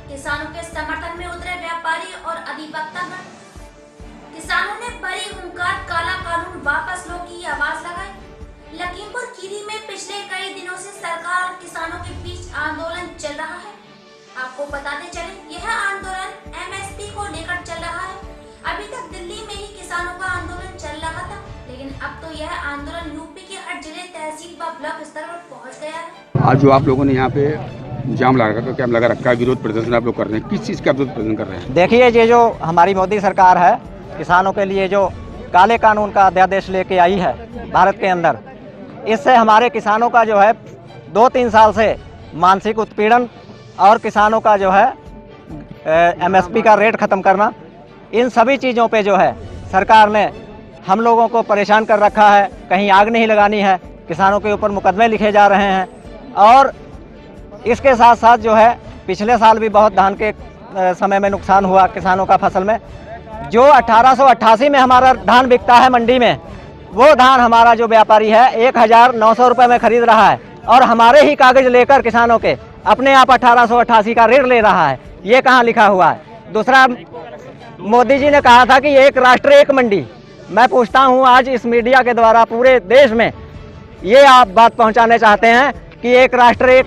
किसानों के समर्थन में उतरे व्यापारी और अधिवक्ता गण। किसानों ने बड़ी हुंकार काला कानून वापस लो की आवाज लगाई। लखीमपुर खीरी में पिछले कई दिनों से सरकार और किसानों के बीच आंदोलन चल रहा है। आपको बताते चले, यह आंदोलन एमएसपी को लेकर चल रहा है। अभी तक दिल्ली में ही किसानों का आंदोलन चल रहा था, लेकिन अब तो यह आंदोलन यूपी के हर जिले, तहसील व ब्लॉक स्तर पर पहुंच गया है। आज जो आप लोगों ने यहाँ पे जाम लगा रखा है, विरोध प्रदर्शन आप लोग कर रहे हैं, किस चीज़ का विरोध प्रदर्शन कर रहे हैं? देखिए, ये जो हमारी मोदी सरकार है, किसानों के लिए जो काले कानून का अध्यादेश लेके आई है भारत के अंदर, इससे हमारे किसानों का जो है 2-3 साल से मानसिक उत्पीड़न और किसानों का जो है एमएसपी का रेट ख़त्म करना, इन सभी चीज़ों पे जो है सरकार ने हम लोगों को परेशान कर रखा है। कहीं आग नहीं लगानी है, किसानों के ऊपर मुकदमे लिखे जा रहे हैं। और इसके साथ साथ जो है पिछले साल भी बहुत धान के समय में नुकसान हुआ किसानों का फसल में। जो 1888 में हमारा धान बिकता है मंडी में, वो धान हमारा जो व्यापारी है 1900 रुपये में खरीद रहा है और हमारे ही कागज लेकर किसानों के अपने आप 1888 का रेट ले रहा है। ये कहाँ लिखा हुआ है? दूसरा, मोदी जी ने कहा था कि एक राष्ट्र एक मंडी। मैं पूछता हूँ, आज इस मीडिया के द्वारा पूरे देश में ये आप बात पहुँचाने चाहते हैं कि एक राष्ट्र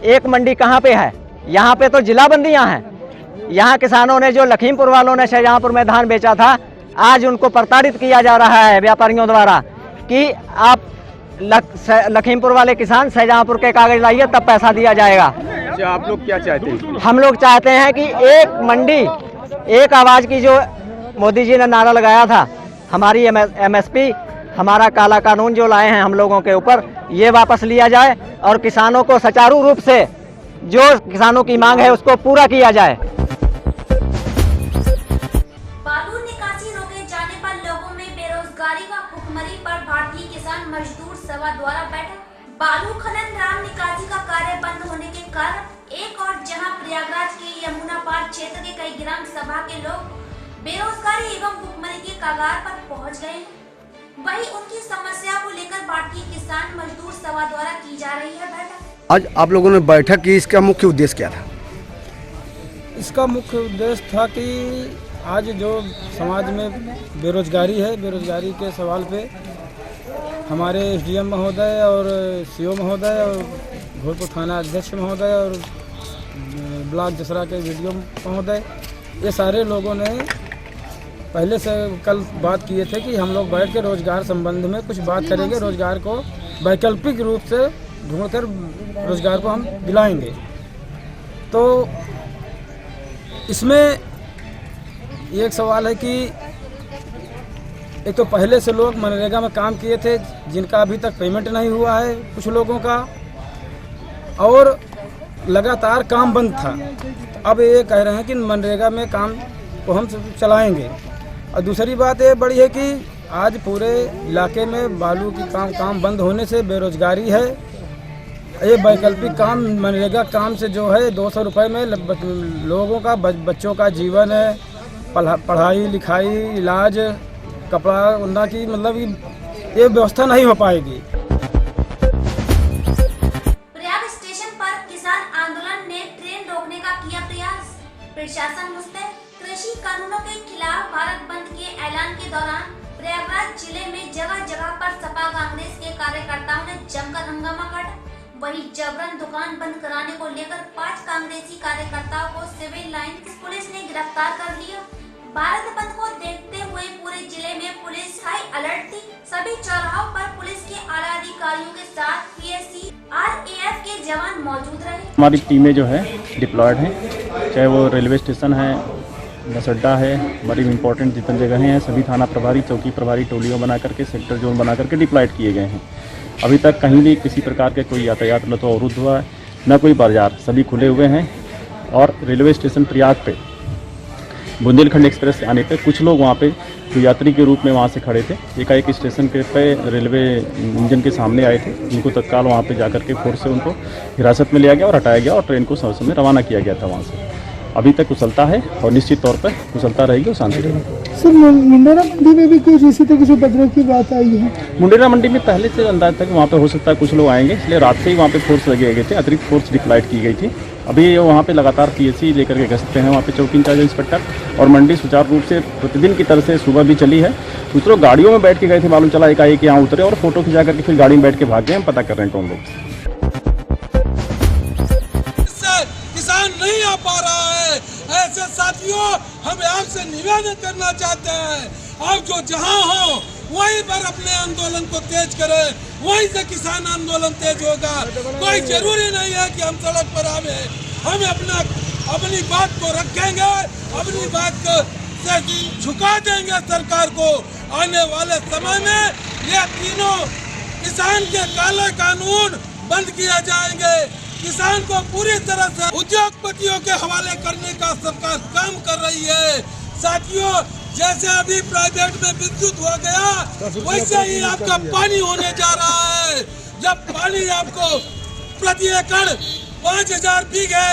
एक मंडी कहाँ पे है? यहाँ पे तो जिलाबंदियाँ हैं। यहाँ किसानों ने, जो लखीमपुर वालों ने शाहजहाँपुर में धान बेचा था, आज उनको प्रताड़ित किया जा रहा है व्यापारियों द्वारा कि आप लखीमपुर वाले किसान शाहजहाँपुर के कागज लाइए तब पैसा दिया जाएगा। अच्छा, आप लोग क्या चाहते हैं? हम लोग चाहते हैं कि एक मंडी एक आवाज़ की जो मोदी जी ने नारा लगाया था, हमारी एमएसपी, हमारा काला कानून जो लाए हैं हम लोगों के ऊपर, ये वापस लिया जाए और किसानों को सुचारू रूप से जो किसानों की मांग है उसको पूरा किया जाए। बालू निकासी रोके जाने पर लोगों में बेरोजगारी व भुखमरी पर भारतीय किसान मजदूर सभा द्वारा बैठक। बालू खनन राम निकासी का कार्य बंद होने के कारण एक और जहां प्रयागराज के यमुना पार क्षेत्र के कई ग्राम सभा के लोग बेरोजगारी एवं भुखमरी के कगार पर पहुंच गए, वही उनकी समस्या को लेकर भारतीय किसान मजदूर सभा द्वारा की जा रही है बैठक। आज आप लोगों ने बैठक की, इसका मुख्य उद्देश्य क्या था? इसका मुख्य उद्देश्य था कि आज जो समाज में बेरोजगारी है, बेरोजगारी के सवाल पे हमारे एसडीएम महोदय और सीओ महोदय और घोरपुर थाना अध्यक्ष महोदय और ब्लॉक जसरा के वीडियो महोदय, ये सारे लोगों ने पहले से कल बात किए थे कि हम लोग बैठ के रोजगार संबंध में कुछ बात करेंगे, रोजगार को वैकल्पिक रूप से ढूंढकर रोजगार को हम दिलाएंगे। तो इसमें एक सवाल है कि एक तो पहले से लोग मनरेगा में काम किए थे जिनका अभी तक पेमेंट नहीं हुआ है कुछ लोगों का, और लगातार काम बंद था। अब ये कह रहे हैं कि मनरेगा में काम को हम चलाएंगे। और दूसरी बात ये बड़ी है कि आज पूरे इलाके में बालू की काम बंद होने से बेरोजगारी है। ये वैकल्पिक काम मनरेगा काम से जो है 200 रुपये में लोगों का बच्चों का जीवन है, पढ़ाई लिखाई, इलाज, कपड़ा उन्ना की मतलब ये व्यवस्था नहीं हो पाएगी। प्रयाग स्टेशन पर किसान आंदोलन ने ट्रेन रोकने का किया प्रयास। प्रशासन मुस्तैद। कृषि कानूनों के खिलाफ भारत बंद के ऐलान के दौरान प्रयागराज जिले में जगह जगह पर सपा कांग्रेस के कार्यकर्ताओं ने जमकर हंगामा काटा। वहीं जबरन दुकान बंद कराने को लेकर 5 कांग्रेसी कार्यकर्ताओं को सिविल लाइंस पुलिस ने गिरफ्तार कर लिया। भारत बंद को देखते हुए पूरे जिले में पुलिस हाई अलर्ट थी। सभी चौराहों पर पुलिस के आला अधिकारियों के साथ पीएससी, आरएएफ के जवान मौजूद रहे। हमारी टीमें जो है डिप्लॉयड हैं, चाहे वो रेलवे स्टेशन है, बस अड्डा है, बड़ी इंपॉर्टेंट जितनी जगह हैं, सभी थाना प्रभारी, चौकी प्रभारी टोलियों बना करके, सेक्टर जोन बना करके डिप्लॉयड किए गए हैं। अभी तक कहीं भी किसी प्रकार के कोई यातायात न तो अवरुद्ध हुआ है, न कोई बाजार, सभी खुले हुए हैं। और रेलवे स्टेशन प्रयाग पे बुंदेलखंड एक्सप्रेस आने पे कुछ लोग वहाँ पे जो यात्री के रूप में वहाँ से खड़े थे, एकाएक स्टेशन के पे रेलवे इंजन के सामने आए थे, उनको तत्काल वहाँ पे जाकर के फोर्स से उनको हिरासत में लिया गया और हटाया गया और ट्रेन को समय रवाना किया गया था वहाँ से। अभी तक कुशलता है और निश्चित तौर पर कुशलता रहेगी और शांति रहेगी। सर, मुंडेरा मंडी में भी कुछ इसी तरह कुछ उपद्रव की बात आई है? मुंडेरा मंडी में पहले से अंदाज था कि वहाँ पे हो सकता है कुछ लोग आएंगे, इसलिए रात से ही वहाँ पे फोर्स लगे गए थे, अतिरिक्त फोर्स डिप्लॉयड की गई थी। अभी वहाँ पे लगातार पीएससी लेकर के गश्त पे हैं, वहाँ पे चौकी इंचार्ज इंस्पेक्टर, और मंडी सुचारू रूप से प्रतिदिन की तरह से सुबह भी चली है। दूसरों गाड़ियों में बैठ के गए थे, मालूम चला एकाएक यहाँ उतरे और फोटो खिंचा करके फिर गाड़ी में बैठ के भाग गए। हम पता कर रहे हैं कौन लोग। किसान नहीं आ पा रहा है, ऐसे साथियों हम आपसे निवेदन करना चाहते हैं, आप जो जहां हो वहीं पर अपने आंदोलन को तेज करें, वहीं से किसान आंदोलन तेज होगा। कोई जरूरी नहीं है कि हम सड़क पर आवे, हम अपनी बात को रखेंगे, अपनी बात को से झुका देंगे सरकार को। आने वाले समय में ये तीनों किसान के काले कानून बंद किए जाएंगे। किसान को पूरी तरह से उद्योगपतियों के हवाले करने का सरकार काम कर रही है। साथियों, जैसे अभी प्राइवेट में विद्युत हो गया, वैसे ही आपका पानी होने जा रहा है। जब पानी आपको प्रति एकड़ 5000 बीघे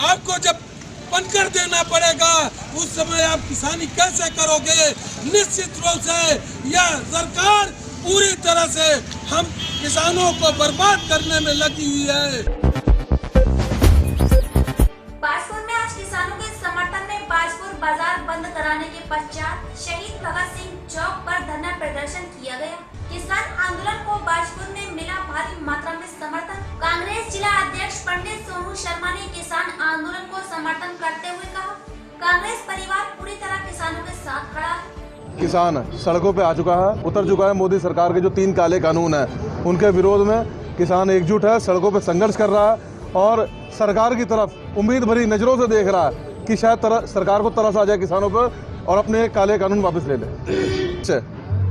आपको जब बनकर देना पड़ेगा, उस समय आप किसानी कैसे करोगे? निश्चित रूप से यह सरकार पूरी तरह से हम किसानों को बर्बाद करने में लगी हुई है। बाजपुर में आज किसानों के समर्थन में बाजपुर बाजार बंद कराने के पश्चात शहीद भगत सिंह चौक पर धरना प्रदर्शन किया गया। किसान आंदोलन को बाजपुर में मिला भारी मात्रा में समर्थन। कांग्रेस जिला अध्यक्ष पंडित सोनू शर्मा ने किसान आंदोलन को समर्थन करते हुए कहा, कांग्रेस परिवार पूरी तरह किसानों के साथ खड़ा है। किसान सड़कों पे आ चुका है, उतर चुका है। मोदी सरकार के जो 3 काले कानून है उनके विरोध में किसान एकजुट है, सड़कों पे संघर्ष कर रहा है और सरकार की तरफ उम्मीद भरी नज़रों से देख रहा है कि शायद सरकार को तरस आ जाए किसानों पर और अपने काले कानून वापस ले ले।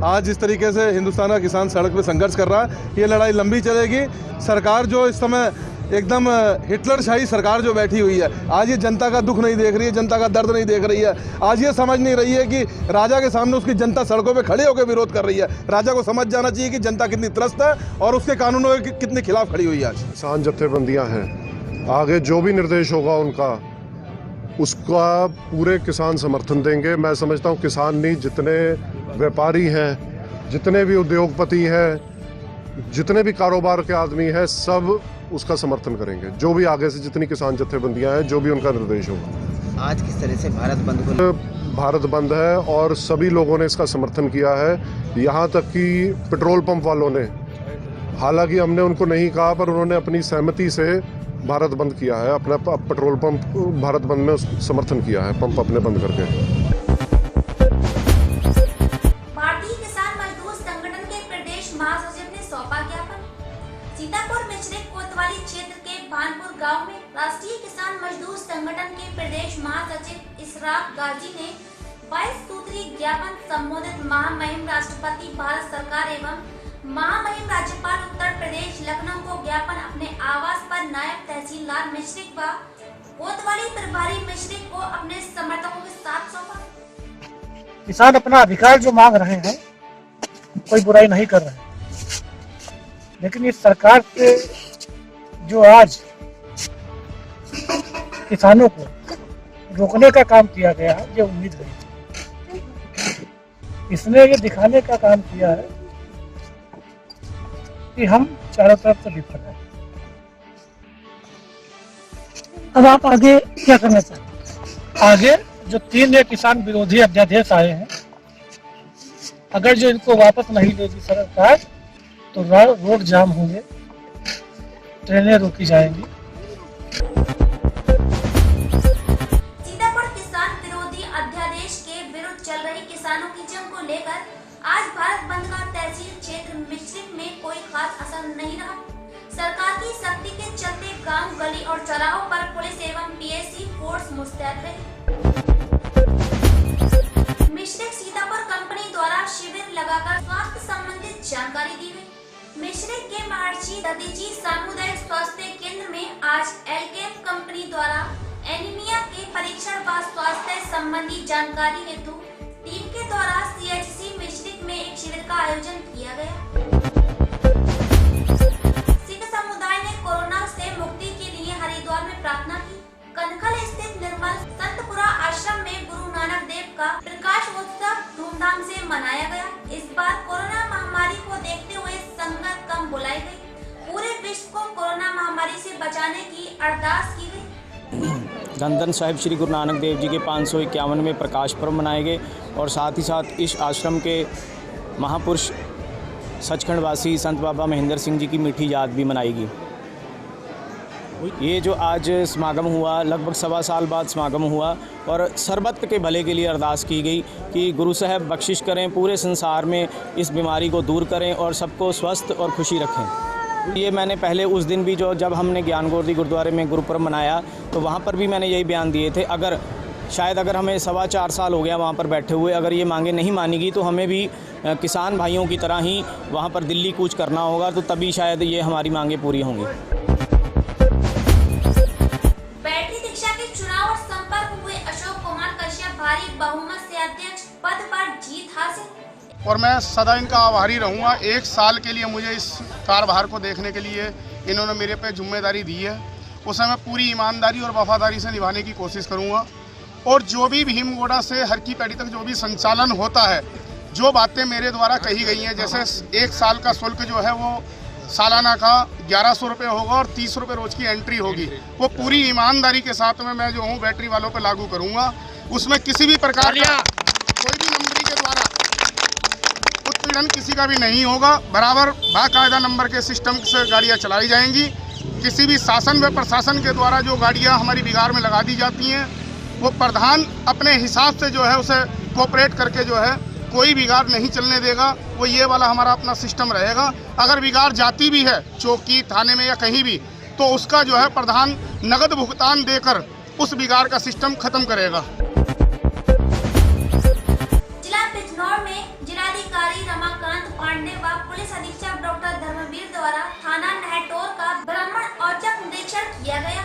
आज जिस तरीके से हिंदुस्तान का किसान सड़क पे संघर्ष कर रहा है, ये लड़ाई लंबी चलेगी। सरकार जो इस समय एकदम हिटलरशाही सरकार जो बैठी हुई है, आज ये जनता का दुख नहीं देख रही है, जनता का दर्द नहीं देख रही है। आज ये समझ नहीं रही है कि राजा के सामने उसकी जनता सड़कों पे खड़े होकर विरोध कर रही है। राजा को समझ जाना चाहिए कि जनता कितनी त्रस्त है और उसके कानूनों के कितने खिलाफ खड़ी हुई है। आज किसान जत्थेबंदियां हैं, आगे जो भी निर्देश होगा उनका, उसका पूरे किसान समर्थन देंगे। मैं समझता हूँ किसान नहीं, जितने व्यापारी हैं, जितने भी उद्योगपति हैं, जितने भी कारोबार के आदमी हैं, सब उसका समर्थन करेंगे। जो भी आगे से जितनी किसान जत्थेबंदियां हैं, जो भी उनका निर्देश होगा। आज किस तरह से भारत बंद को भारत बंद है और सभी लोगों ने इसका समर्थन किया है। यहाँ तक कि पेट्रोल पंप वालों ने, हालांकि हमने उनको नहीं कहा, पर उन्होंने अपनी सहमति से भारत बंद किया है। अपना पेट्रोल पंप भारत बंद में समर्थन किया है, पंप अपने बंद करके। भारतीय किसान मजदूर संगठन के प्रदेश महासचिव ने सौंपा ज्ञापन। सीतापुर मिश्रिक कोतवाली क्षेत्र के भानपुर गांव में राष्ट्रीय किसान मजदूर संगठन के प्रदेश महासचिव इशराक गाजी ने 22 सूत्री ज्ञापन संबोधित महामहिम राष्ट्रपति भारत सरकार एवं महामहिम राज्यपाल उत्तर प्रदेश लखनऊ को ज्ञापन अपने आवास पर नायब तहसीलदार मिश्रिक व कोतवाली प्रभारी मिश्रिक को अपने समर्थकों के साथ सौंपा। किसान अपना अधिकार जो मांग रहे हैं, कोई बुराई नहीं कर रहे हैं, लेकिन इस सरकार के जो आज किसानों को रोकने का काम किया गया है, ये उम्मीद नहीं थी। इसने ये दिखाने का काम किया है कि हम चारों तरफ से विफल हैं। अब आप आगे क्या करना चाहते हैं? आगे जो 3 किसान विरोधी अध्यादेश आए हैं, अगर जो इनको वापस नहीं लेगी सरकार तो रोड जाम होंगे, ट्रेनें रोकी जाएंगी। सीतापुर किसान विरोधी अध्यादेश के विरुद्ध चल रही किसानों की जंग को लेकर आज भारत बंद का तहसील क्षेत्र मिश्रिक में कोई खास असर नहीं रहा। सरकार की सख्ती के चलते गांव, गली और चौराहों पर पुलिस एवं पीएसी फोर्स मुस्तैद रही। मिश्रिक सीतापुर कंपनी द्वारा शिविर लगाकर स्वास्थ्य संबंधित जानकारी दी गई। मिश्रिक के महर्षि दधीची सामुदायिक स्वास्थ्य केंद्र में आज एलकेएफ कंपनी द्वारा एनीमिया के परीक्षण व स्वास्थ्य संबंधी जानकारी हेतु टीम के द्वारा सीएचसी मिश्रिक में एक शिविर का आयोजन किया गया। सिख समुदाय ने कोरोना से मुक्ति के लिए हरिद्वार में प्रार्थना की। कनखल स्थित निर्मल संतपुरा आश्रम में गुरु नानक देव का प्रकाश उत्सव धूमधाम से मनाया गया। इस बार कोरोना महामारी को देखते हुए संगत कम बुलाई गई। पूरे विश्व को कोरोना महामारी से बचाने की अरदास की गई। धन धन साहिब श्री गुरु नानक देव जी के 551वें प्रकाश पर्व मनाए गए और साथ ही साथ इस आश्रम के महापुरुष सचखंड वासी संत बाबा महेंद्र सिंह जी की मीठी याद भी मनाएगी। ये जो आज समागम हुआ, लगभग 1.25 साल बाद समागम हुआ और सर्वत्र के भले के लिए अरदास की गई कि गुरु साहब बख्शिश करें, पूरे संसार में इस बीमारी को दूर करें और सबको स्वस्थ और खुशी रखें। ये मैंने पहले उस दिन भी जब हमने ज्ञान गौरदी गुरुद्वारे में गुरुपर्व मनाया तो वहाँ पर भी मैंने यही बयान दिए थे, अगर हमें 4.25 साल हो गया वहाँ पर बैठे हुए, अगर ये मांगे नहीं मानेगी तो हमें भी किसान भाइयों की तरह ही वहाँ पर दिल्ली कूच करना होगा, तो तभी शायद ये हमारी मांगे पूरी होंगी। बैटरी रिक्शा के चुनाव और संपर्क हुए अशोक कुमार कश्यप भारी बहुमत से अध्यक्ष पद पर जीत हासिल। और मैं सदा इनका आभारी रहूँगा। 1 साल के लिए मुझे इस कार्यभार को देखने के लिए इन्होंने मेरे पे जिम्मेदारी दी है, उसे मैं पूरी ईमानदारी और वफादारी से निभाने की कोशिश करूँगा। और जो भी भीमगोड़ा से हर की पैड़ी तक जो भी संचालन होता है, जो बातें मेरे द्वारा कही गई हैं, जैसे 1 साल का शुल्क जो है वो सालाना का 1100 रुपये होगा और 30 रुपये रोज़ की एंट्री होगी, वो पूरी ईमानदारी के साथ में मैं जो हूँ बैटरी वालों पर लागू करूँगा। उसमें किसी भी प्रकार का कोई भी नंबरी के द्वारा उत्पीड़न किसी का भी नहीं होगा। बराबर बाकायदा नंबर के सिस्टम से गाड़ियाँ चलाई जाएंगी। किसी भी शासन व प्रशासन के द्वारा जो गाड़ियाँ हमारी बिगाड़ में लगा दी जाती हैं, वो प्रधान अपने हिसाब से जो है उसे कोऑपरेट करके जो है कोई बिगाड़ नहीं चलने देगा। वो ये वाला हमारा अपना सिस्टम रहेगा। अगर बिगाड़ जाती भी है चौकी थाने में या कहीं भी, तो उसका जो है प्रधान नगद भुगतान देकर उस बिगाड़ का सिस्टम खत्म करेगा। जिला बिजनौर में जिलाधिकारी रमाकांत पांडे व पुलिस अधीक्षक डॉक्टर धर्मवीर द्वारा थाना नहटौर का भ्रमण औचक निरीक्षण किया गया।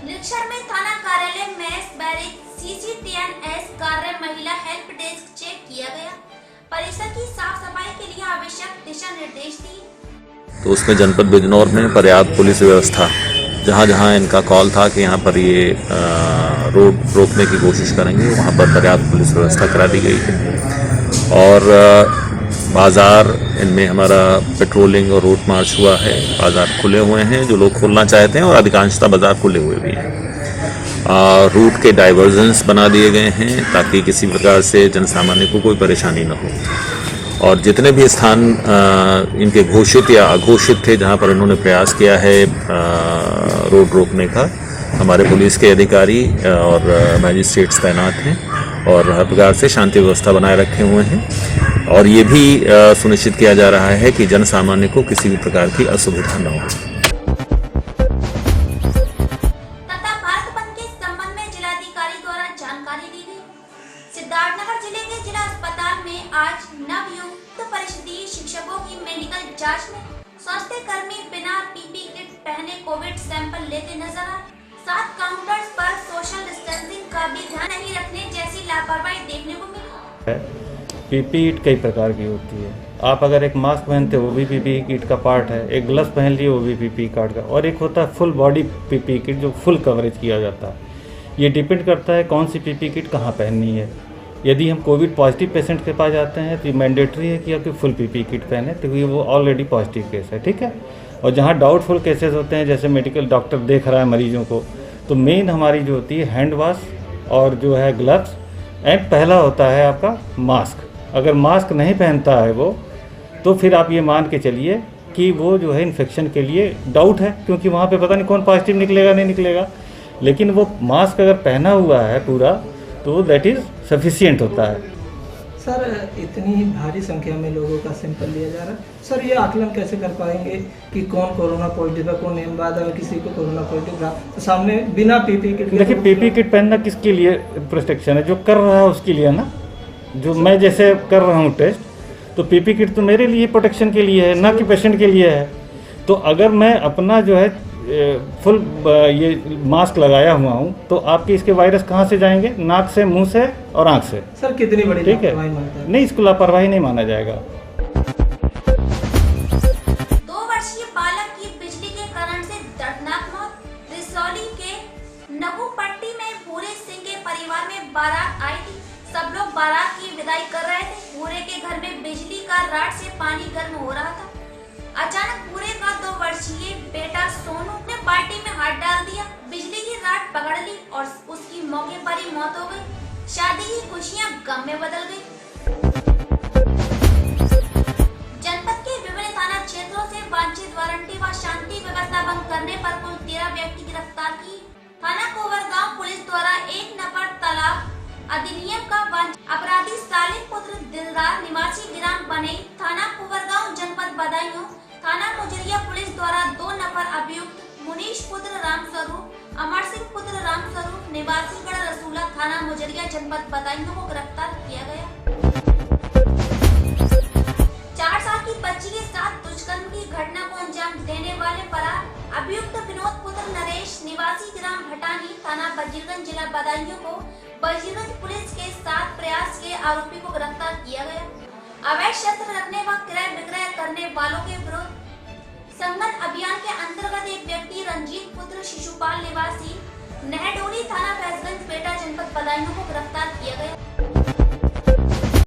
निरीक्षण में थाना कार्यालय मैस बैरिक CCTNS कार्य महिला हेल्प डेस्क चेक किया गया। परिसर की साफ सफाई के लिए आवश्यक दिशा निर्देश दिए। तो उसमें जनपद बिजनौर में पर्याप्त पुलिस व्यवस्था, जहाँ जहाँ इनका कॉल था कि यहाँ पर ये रोड रोकने की कोशिश करेंगे, वहाँ पर पर्याप्त पुलिस व्यवस्था करा दी गई है। और बाज़ार इनमें हमारा पेट्रोलिंग और रूट मार्च हुआ है। बाज़ार खुले हुए हैं, जो लोग खोलना चाहते हैं, और अधिकांशतः बाज़ार खुले हुए भी हैं। रूट के डाइवर्जन्स बना दिए गए हैं ताकि किसी प्रकार से जनसामान्य को कोई परेशानी न हो। और जितने भी स्थान इनके घोषित या अघोषित थे जहां पर इन्होंने प्रयास किया है रोड रोकने का, हमारे पुलिस के अधिकारी और मैजिस्ट्रेट्स तैनात हैं और हर प्रकार से शांति व्यवस्था बनाए रखे हुए हैं। और ये भी सुनिश्चित किया जा रहा है कि जनसामान्य को किसी भी प्रकार की असुविधा न हो। सिद्धार्थनगर जिले के जिला अस्पताल में आज नवनियुक्त परिषदीय शिक्षकों की मेडिकल जांच में स्वास्थ्य कर्मी बिना पीपी किट पहने कोविड सैंपल लेते नजर आए। 7 काउंटर्स पर सोशल डिस्टेंसिंग का भी ध्यान नहीं रखने जैसी लापरवाही देखने को मिली। पीपी किट कई प्रकार की होती है। आप अगर एक मास्क पहनते हो वो भी पीपी किट का पार्ट है, एक ग्लव्स पहन लिए वो भी पीपी कार्ड का, और एक होता है फुल बॉडी पीपी किट जो फुल कवरेज किया जाता है। ये डिपेंड करता है कौन सी पीपी किट कहाँ पहननी है। यदि हम कोविड पॉजिटिव पेशेंट के पास जाते हैं तो ये मैंडेटरी है कि आपकी फुल पीपी किट पहने, तो ये वो ऑलरेडी पॉजिटिव केस है, ठीक है। और जहाँ डाउटफुल केसेस होते हैं, जैसे मेडिकल डॉक्टर देख रहा है मरीजों को, तो मेन हमारी जो होती है हैंड वॉश और जो है ग्लव्स, एंड पहला होता है आपका मास्क। अगर मास्क नहीं पहनता है वो, तो फिर आप ये मान के चलिए कि वो जो है इन्फेक्शन के लिए डाउट है, क्योंकि वहाँ पे पता नहीं कौन पॉजिटिव निकलेगा नहीं निकलेगा। लेकिन वो मास्क अगर पहना हुआ है पूरा, तो दैट इज़ सफिशिएंट होता है। सर, इतनी भारी संख्या में लोगों का सैंपल लिया जा रहा है, सर ये आकलन कैसे कर पाएंगे कि कौन कोरोना पॉजिटिव है, कौन बाद में किसी को कोरोना पॉजिटिव रहा, तो सामने बिना पीपी किट। देखिए, पीपी किट पहनना किसके लिए प्रोटेक्शन है? जो कर रहा है उसके लिए ना। जो मैं जैसे कर रहा हूँ टेस्ट, तो पीपी किट तो मेरे लिए प्रोटेक्शन के लिए है, ना कि पेशेंट के लिए है। तो अगर मैं अपना जो है फुल ये मास्क लगाया हुआ हूँ, तो आपके इसके वायरस कहाँ से जाएंगे? नाक से, मुंह से और आंख से। सर कितनी बड़ी लापरवाही मानते हैं? नहीं, इसको लापरवाही नहीं माना जाएगा। 2 वर्षीय बालक की बिजली के करंट से दर्दनाक मौत। रिसौली के नगुपट्टी में भूरे सिंह के परिवार में बारात आई थी। सब लोग बारात की विदाई कर रहे थे। भूरे के घर में बिजली का राड से पानी गर्म हो रहा था। अचानक भूरे का 2 वर्षीय बेटा सोनू ने बाल्टी में हाथ डाल दिया। बिजली बिजली की रात पकड़ ली और उसकी मौके पर ही मौत हो गई। शादी की खुशियां गम में बदल गई। जनपद के विभिन्न थाना क्षेत्रों से वांछित वारंटी व शांति व्यवस्था भंग करने पर कुल 13 व्यक्ति गिरफ्तार किए। थाना कोवरगांव पुलिस द्वारा एक नफर तलाक अधिनियम का अपराधी सालिम पुत्र दिलदार निवासी ग्राम बने थाना कोवरगांव जनपद बदायूं। थाना मुजरिया पुलिस द्वारा 2 नफर अभियुक्त मुनीश पुत्र रामस्वरूप, अमर सिंह पुत्र रामस्वरूप निवासी गढ़ रसूला थाना मुजरिया जनपद बदायूं को गिरफ्तार किया गया। 4 साल की बच्ची के साथ दुष्कर्म की घटना को अंजाम देने वाले फरार अभियुक्त विनोद पुत्र नरेश निवासी ग्राम भटानी थाना बजीरगंज जिला बदायूं को बजीरगंज पुलिस के साथ प्रयास के आरोपी को गिरफ्तार किया गया। अवैध शस्त्र रखने व क्रय विक्रय करने वालों के विरुद्ध संगठन अभियान के अंतर्गत एक व्यक्ति रंजीत पुत्र शिशुपाल निवासी नहडोली थाना फैजगंज पेटा जनपद बदायूं को गिरफ्तार किया गया।